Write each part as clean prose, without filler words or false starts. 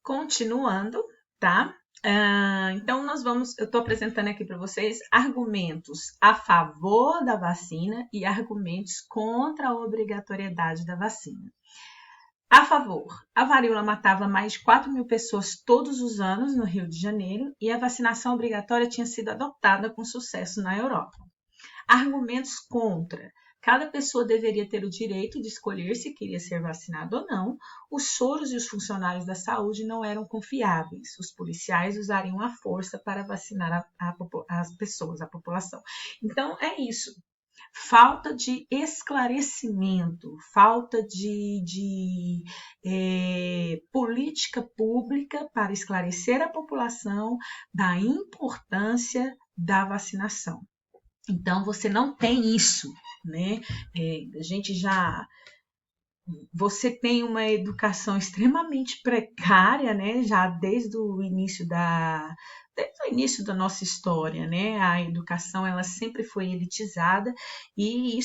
Continuando, tá? Então, eu estou apresentando aqui para vocês argumentos a favor da vacina e argumentos contra a obrigatoriedade da vacina. A favor, a varíola matava mais de 4.000 pessoas todos os anos no Rio de Janeiro e a vacinação obrigatória tinha sido adotada com sucesso na Europa. Argumentos contra. Cada pessoa deveria ter o direito de escolher se queria ser vacinado ou não. Os soros e os funcionários da saúde não eram confiáveis. Os policiais usariam a força para vacinar as pessoas, a população. Então, é isso. Falta de esclarecimento, falta de política pública para esclarecer a população da importância da vacinação. Então, você não tem isso, né? Você tem uma educação extremamente precária, né? Já desde o início da nossa história, né? A educação ela sempre foi elitizada e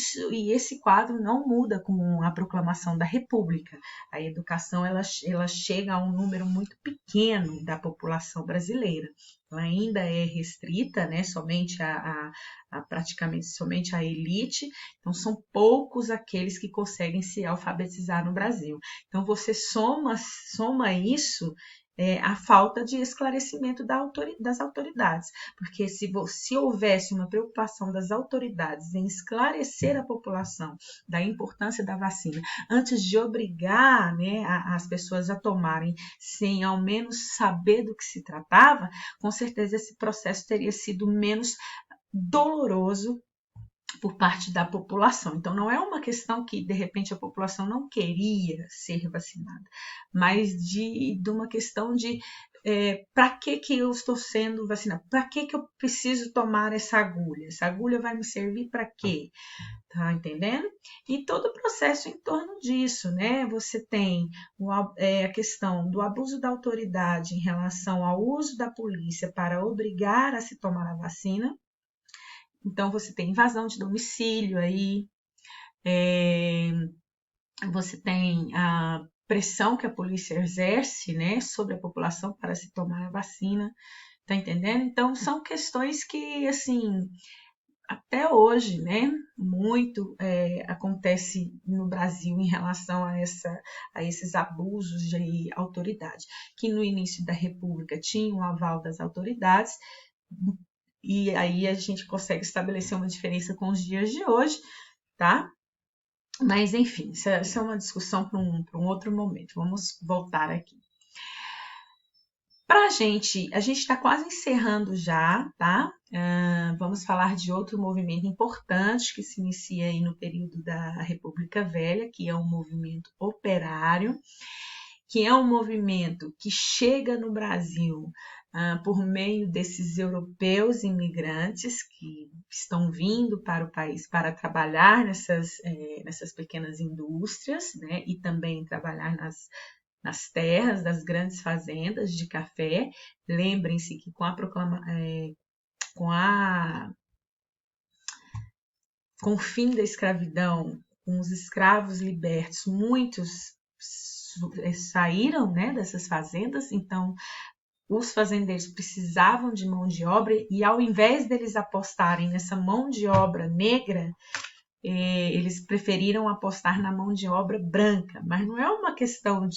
esse quadro não muda com a proclamação da República. A educação ela chega a um número muito pequeno da população brasileira. Ela ainda é restrita, né? Praticamente somente a elite. Então são poucos aqueles que conseguem se alfabetizar no Brasil. Então você soma isso a falta de esclarecimento das autoridades, porque se houvesse uma preocupação das autoridades em esclarecer a população da importância da vacina, antes de obrigar, né, as pessoas a tomarem sem ao menos saber do que se tratava, com certeza esse processo teria sido menos doloroso por parte da população. Então, não é uma questão que, de repente, a população não queria ser vacinada, mas de uma questão de para que eu estou sendo vacinada? Para que eu preciso tomar essa agulha? Essa agulha vai me servir para quê? Tá entendendo? E todo o processo em torno disso, né? Você tem a questão do abuso da autoridade em relação ao uso da polícia para obrigar a se tomar a vacina. Então, você tem invasão de domicílio aí, você tem a pressão que a polícia exerce, né, sobre a população para se tomar a vacina, tá entendendo? Então, são questões que, assim, até hoje, né, muito acontece no Brasil em relação a esses abusos de autoridade, que no início da República tinha o aval das autoridades, e aí a gente consegue estabelecer uma diferença com os dias de hoje, tá? Mas, enfim, isso é uma discussão para um outro momento. Vamos voltar aqui. A gente está quase encerrando já, tá? Vamos falar de outro movimento importante que se inicia aí no período da República Velha, que é o movimento operário, que é um movimento que chega no Brasil por meio desses europeus imigrantes que estão vindo para o país para trabalhar nessas pequenas indústrias, né, e também trabalhar nas terras das grandes fazendas de café. Lembrem-se que com o fim da escravidão, com os escravos libertos, muitos saíram, né, dessas fazendas, então os fazendeiros precisavam de mão de obra e ao invés deles apostarem nessa mão de obra negra, eles preferiram apostar na mão de obra branca, mas não é uma questão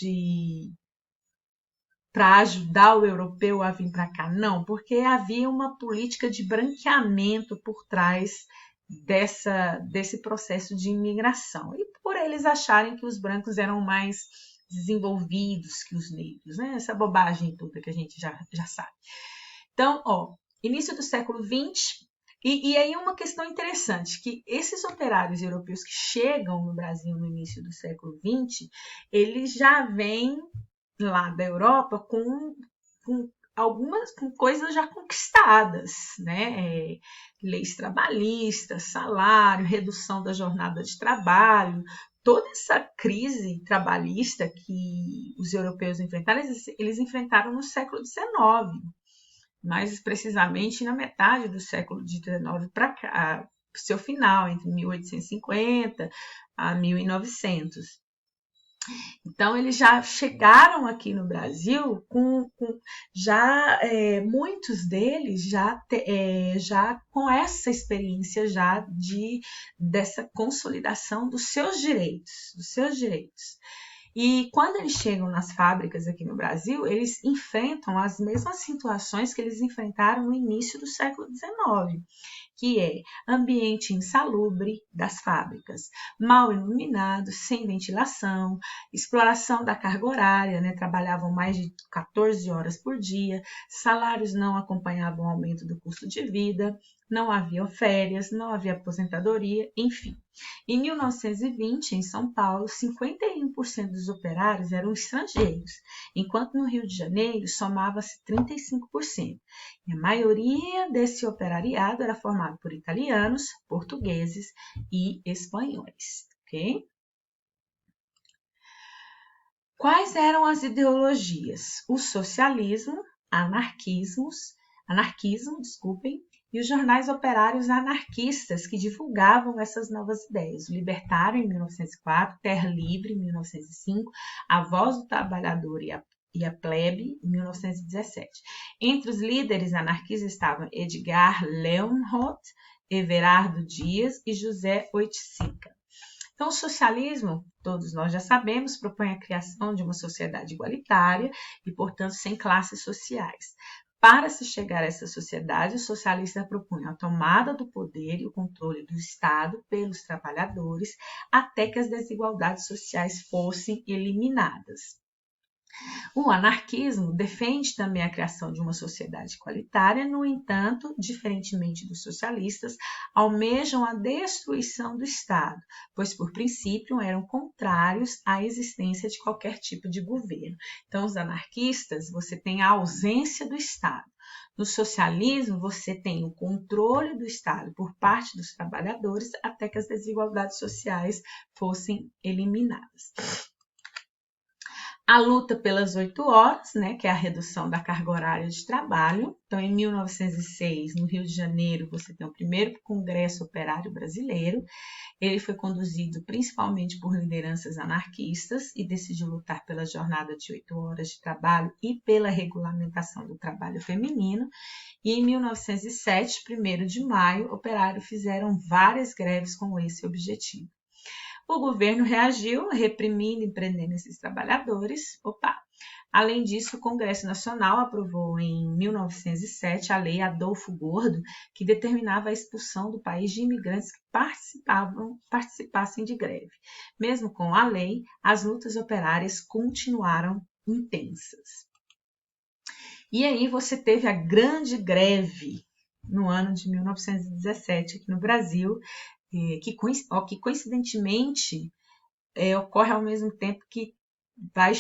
para ajudar o europeu a vir para cá, não, porque havia uma política de branqueamento por trás desse processo de imigração, e por eles acharem que os brancos eram mais desenvolvidos que os negros, né? Essa bobagem toda que a gente já sabe. Então, início do século XX, e aí uma questão interessante, que esses operários europeus que chegam no Brasil no início do século XX, eles já vêm lá da Europa com algumas coisas já conquistadas, né? Leis trabalhistas, salário, redução da jornada de trabalho, toda essa crise trabalhista que os europeus enfrentaram, eles enfrentaram no século XIX, mais precisamente na metade do século XIX para cá, seu final, entre 1850 a 1900. Então, eles já chegaram aqui no Brasil muitos deles já com essa experiência já dessa consolidação dos seus direitos. E quando eles chegam nas fábricas aqui no Brasil, eles enfrentam as mesmas situações que eles enfrentaram no início do século XIX, que é ambiente insalubre das fábricas, mal iluminado, sem ventilação, exploração da carga horária, né? Trabalhavam mais de 14 horas por dia, salários não acompanhavam o aumento do custo de vida, não havia férias, não havia aposentadoria, enfim. Em 1920, em São Paulo, 51% dos operários eram estrangeiros, enquanto no Rio de Janeiro somava-se 35%. E a maioria desse operariado era formado por italianos, portugueses e espanhóis, ok? Quais eram as ideologias? O socialismo, anarquismo, e os jornais operários anarquistas que divulgavam essas novas ideias. O Libertário, em 1904, Terra Livre, em 1905, A Voz do Trabalhador e a Plebe, em 1917. Entre os líderes anarquistas estavam Edgar Leonhardt, Everardo Dias e José Oiticica. Então, o socialismo, todos nós já sabemos, propõe a criação de uma sociedade igualitária e, portanto, sem classes sociais. Para se chegar a essa sociedade, os socialistas propunham a tomada do poder e o controle do Estado pelos trabalhadores até que as desigualdades sociais fossem eliminadas. O anarquismo defende também a criação de uma sociedade igualitária, no entanto, diferentemente dos socialistas, almejam a destruição do Estado, pois, por princípio, eram contrários à existência de qualquer tipo de governo. Então, os anarquistas, você tem a ausência do Estado. No socialismo, você tem o controle do Estado por parte dos trabalhadores até que as desigualdades sociais fossem eliminadas. A luta pelas 8 horas, né, que é a redução da carga horária de trabalho. Então, em 1906, no Rio de Janeiro, você tem o primeiro Congresso Operário Brasileiro. Ele foi conduzido principalmente por lideranças anarquistas e decidiu lutar pela jornada de 8 horas de trabalho e pela regulamentação do trabalho feminino. E em 1907, 1º de maio, operários fizeram várias greves com esse objetivo. O governo reagiu, reprimindo e prendendo esses trabalhadores. Além disso, o Congresso Nacional aprovou em 1907 a Lei Adolfo Gordo, que determinava a expulsão do país de imigrantes que participassem de greve. Mesmo com a lei, as lutas operárias continuaram intensas. E aí você teve a grande greve no ano de 1917 aqui no Brasil, que coincidentemente ocorre ao mesmo tempo que está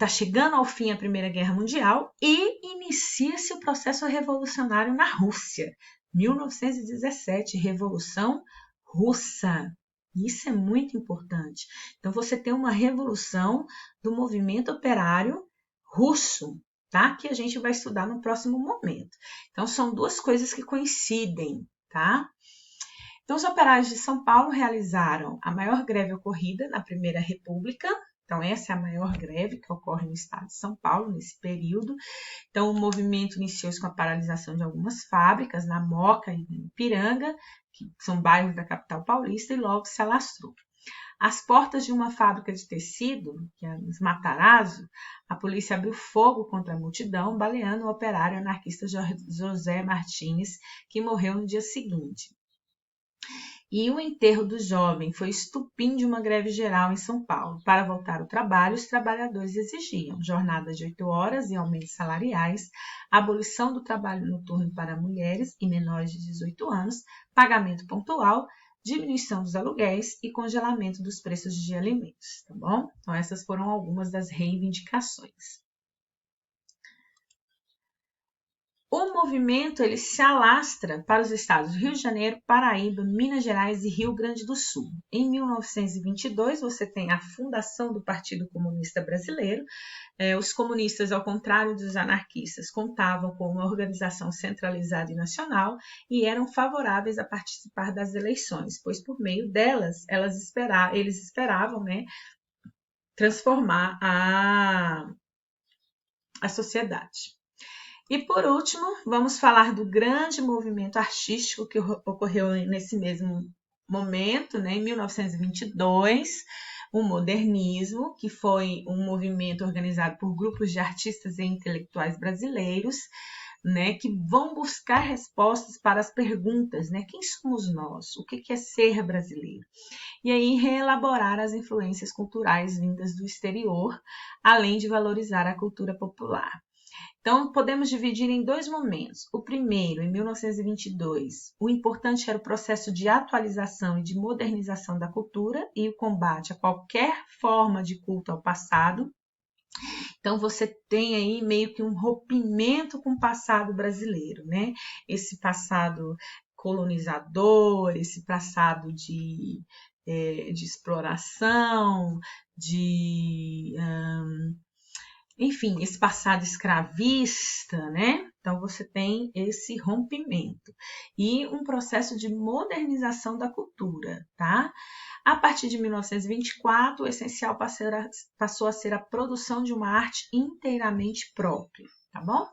chegando ao fim a Primeira Guerra Mundial e inicia-se o processo revolucionário na Rússia. 1917, Revolução Russa. Isso é muito importante. Então, você tem uma revolução do movimento operário russo, tá? Que a gente vai estudar no próximo momento. Então, são duas coisas que coincidem, tá? Então, os operários de São Paulo realizaram a maior greve ocorrida na Primeira República. Então, essa é a maior greve que ocorre no estado de São Paulo nesse período. Então, o movimento iniciou-se com a paralisação de algumas fábricas, na Moca e na Ipiranga, que são bairros da capital paulista, e logo se alastrou. Às portas de uma fábrica de tecido, que é os Matarazzo, a polícia abriu fogo contra a multidão, baleando o operário anarquista José Martins, que morreu no dia seguinte. E o enterro do jovem foi estupim de uma greve geral em São Paulo. Para voltar ao trabalho, os trabalhadores exigiam jornada de 8 horas e aumentos salariais, abolição do trabalho noturno para mulheres e menores de 18 anos, pagamento pontual, diminuição dos aluguéis e congelamento dos preços de alimentos, tá bom? Então, essas foram algumas das reivindicações. O movimento ele se alastra para os estados do Rio de Janeiro, Paraíba, Minas Gerais e Rio Grande do Sul. Em 1922, você tem a fundação do Partido Comunista Brasileiro. Os comunistas, ao contrário dos anarquistas, contavam com uma organização centralizada e nacional e eram favoráveis a participar das eleições, pois por meio delas eles esperavam, né, transformar a sociedade. E por último, vamos falar do grande movimento artístico que ocorreu nesse mesmo momento, né, em 1922, o modernismo, que foi um movimento organizado por grupos de artistas e intelectuais brasileiros, né, que vão buscar respostas para as perguntas, né, quem somos nós? O que é ser brasileiro? E aí reelaborar as influências culturais vindas do exterior, além de valorizar a cultura popular. Então, podemos dividir em dois momentos. O primeiro, em 1922, o importante era o processo de atualização e de modernização da cultura e o combate a qualquer forma de culto ao passado. Então, você tem aí meio que um rompimento com o passado brasileiro, né? Esse passado colonizador, esse passado de exploração, enfim, esse passado escravista, né? Então, você tem esse rompimento e um processo de modernização da cultura, tá? A partir de 1924, o essencial passou a ser a produção de uma arte inteiramente própria, tá bom?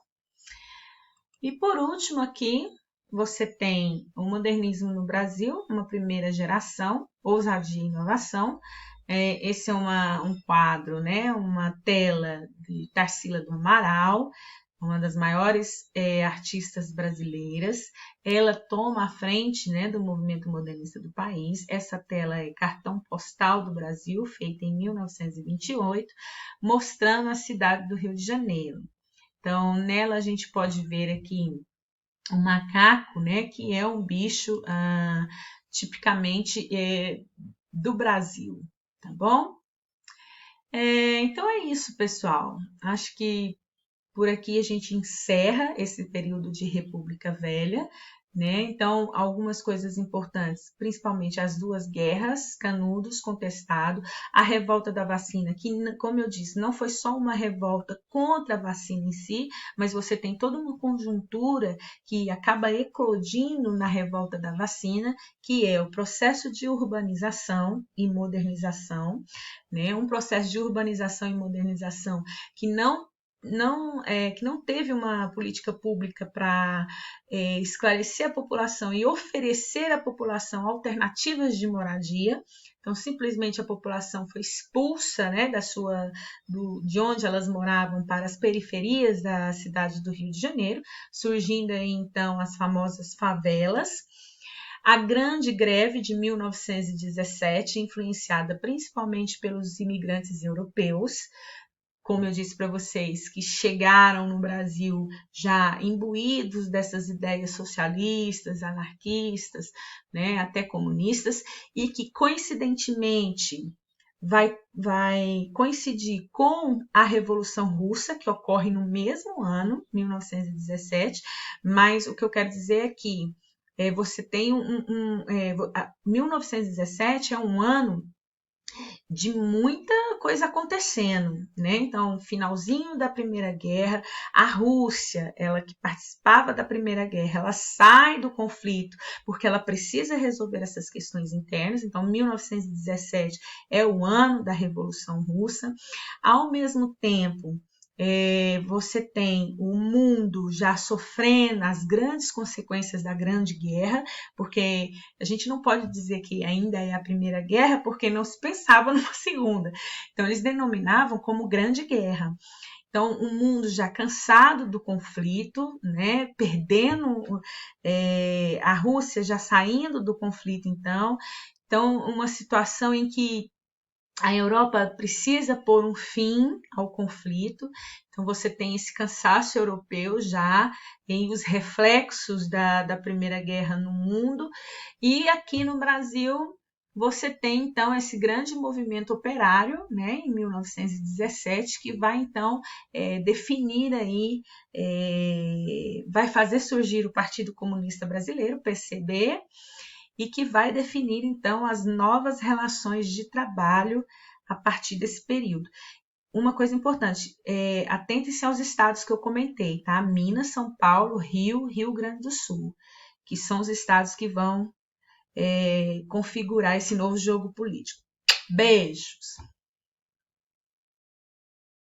E por último aqui, você tem o modernismo no Brasil, uma primeira geração, ousadia e inovação. Esse é um quadro, né? Uma tela de Tarsila do Amaral, uma das maiores artistas brasileiras. Ela toma a frente, né, do movimento modernista do país. Essa tela é cartão postal do Brasil, feita em 1928, mostrando a cidade do Rio de Janeiro. Então, nela a gente pode ver aqui um macaco, né, que é um bicho tipicamente do Brasil, tá bom? Então é isso, pessoal. Acho que por aqui a gente encerra esse período de República Velha, né? Então, algumas coisas importantes, principalmente as duas guerras, Canudos, contestado, a revolta da vacina, que, como eu disse, não foi só uma revolta contra a vacina em si, mas você tem toda uma conjuntura que acaba eclodindo na revolta da vacina, que é o processo de urbanização e modernização, né? Um processo de urbanização e modernização que não teve uma política pública para esclarecer a população e oferecer à população alternativas de moradia. Então, simplesmente a população foi expulsa, né, de onde elas moravam para as periferias da cidade do Rio de Janeiro, surgindo aí, então, as famosas favelas. A grande greve de 1917, influenciada principalmente pelos imigrantes europeus, como eu disse para vocês, que chegaram no Brasil já imbuídos dessas ideias socialistas, anarquistas, né, até comunistas, e que coincidentemente vai coincidir com a Revolução Russa, que ocorre no mesmo ano, 1917, mas o que eu quero dizer é que você tem 1917 é um ano de muita coisa acontecendo, né? Então, finalzinho da Primeira Guerra, a Rússia, ela que participava da Primeira Guerra, ela sai do conflito porque ela precisa resolver essas questões internas. Então, 1917 é o ano da Revolução Russa. Ao mesmo tempo, você tem o mundo já sofrendo as grandes consequências da Grande Guerra, porque a gente não pode dizer que ainda é a Primeira Guerra, porque não se pensava numa segunda. Então, eles denominavam como Grande Guerra. Então, o mundo já cansado do conflito, né, perdendo a Rússia já saindo do conflito, então uma situação em que a Europa precisa pôr um fim ao conflito, então você tem esse cansaço europeu já em os reflexos da Primeira Guerra no mundo, e aqui no Brasil você tem, então, esse grande movimento operário, né, em 1917, que vai, então, definir aí, vai fazer surgir o Partido Comunista Brasileiro, PCB, e que vai definir, então, as novas relações de trabalho a partir desse período. Uma coisa importante, atentem-se aos estados que eu comentei, tá? Minas, São Paulo, Rio, Rio Grande do Sul, que são os estados que vão configurar esse novo jogo político. Beijos!